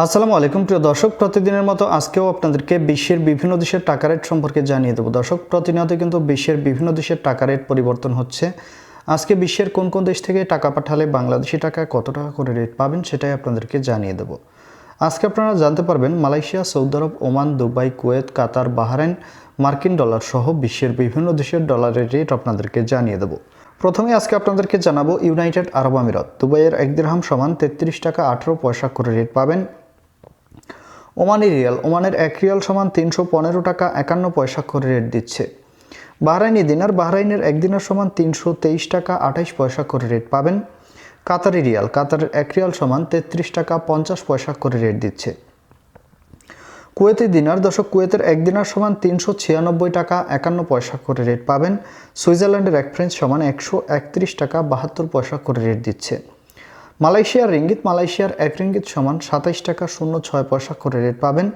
আসসালামু আলাইকুম প্রিয় দর্শক, প্রতিদিনের মতো আজকেও আপনাদেরকে বিশ্বের বিভিন্ন দেশের টাকা রেট সম্পর্কে জানিয়ে দেব। দর্শক, প্রতিনিয়ত কিন্তু বিশ্বের বিভিন্ন দেশের টাকা রেট পরিবর্তন হচ্ছে। আজকে বিশ্বের কোন কোন দেশ থেকে টাকা পাঠালে বাংলাদেশি টাকায় কত টাকা করে রেট পাবেন সেটাই আপনাদেরকে জানিয়ে দেব। আজকে আপনারা জানতে পারবেন মালয়েশিয়া, সৌদি আরব, ওমান, দুবাই, কুয়েত, কাতার, বাহরাইন, মার্কিন ডলার সহ বিশ্বের বিভিন্ন দেশের ডলারের রেট আপনাদেরকে জানিয়ে দেব। প্রথমে আজকে আপনাদেরকে জানাবো ইউনাইটেড আরব আমিরাত। দুবাইয়ের 1 দিরহাম সমান 33 টাকা 18 পয়সা করে রেট পাবেন। ওমানি রিয়াল, ওমানের 1 রিয়াল সমান 315 টাকা 51 পয়সা করে রেট দিচ্ছে। বাহরাইনি দিনার, বাহরাইনের 1 দিনার সমান 323 টাকা 28 পয়সা করে রেট পাবেন। কাতারি রিয়াল, কাতারের 1 রিয়াল সমান 33 টাকা 50 পয়সা করে রেট দিচ্ছে। কুয়েতি দিনার, দর্শক, কুয়েতের 1 দিনার সমান 396 টাকা 51 পয়সা করে রেট পাবেন। সুইজারল্যান্ডের 1 ফ্রেঞ্চ সমান 131 টাকা 72 পয়সা করে রেট দিচ্ছে। মালয়েশিয়ার রিঙ্গিত, মালয়েশিয়ার 1 রিঙ্গিত সমান 27 টাকা 06 পয়সা করে রেট পাবেন।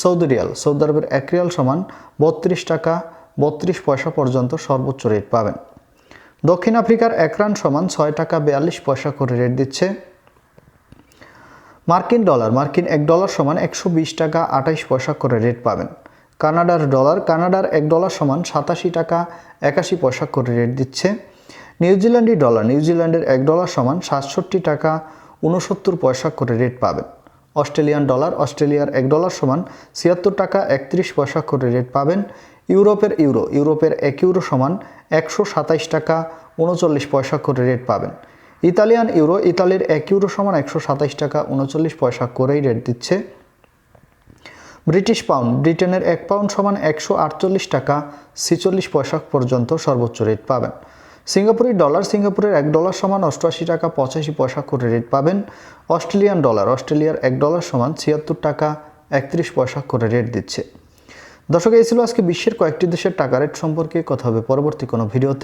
সৌদি রিয়াল, সৌদি আরবের 1 রিয়াল সমান 32 টাকা 32 পয়সা পর্যন্ত সর্বোচ্চ রেট পাবেন। দক্ষিণ আফ্রিকার 1 রান সমান 6 টাকা 42 পয়সা করে রেট দিচ্ছে। মার্কিন ডলার, মার্কিন 1 ডলার সমান 120 টাকা 28 পয়সা করে রেট পাবেন। কানাডার ডলার, কানাডার 1 ডলার সমান 87 টাকা 81 পয়সা করে রেট দিচ্ছে। নিউজিল্যান্ডি ডলার, নিউজিল্যান্ডের 1 ডলার সমান 67 টাকা 69 পয়সা করে রেট পাবেন। অস্ট্রেলিয়ান ডলার, অস্ট্রেলিয়ার 1 ডলার সমান 76 টাকা 31 পয়সা করে রেট পাবেন। ইউরোপের ইউরো, ইউরোপের 1 ইউরো সমান 127 টাকা 39 পয়সা করে রেট পাবেন। ইতালিয়ান ইউরো, ইতালির 1 ইউরো সমান 127 টাকা 39 পয়সা করেই রেট দিচ্ছে। ব্রিটিশ পাউন্ড, ব্রিটেনের 1 পাউন্ড সমান 148 টাকা 46 পয়সা পর্যন্ত সর্বোচ্চ রেট পাবেন। সিঙ্গাপুরি ডলার, সিঙ্গাপুরের 1 ডলার সমান 88 টাকা 85 পয়সা করে রেট পাবেন। অস্ট্রেলিয়ান ডলার, অস্ট্রেলিয়ার 1 ডলার সমান 76 টাকা 31 পয়সা করে রেট দিচ্ছে। দর্শক, এই ছিল আজকে বিশ্বের কয়েকটি দেশের টাকা রেট সম্পর্কে। কথা হবে পরবর্তী কোনো ভিডিওতে।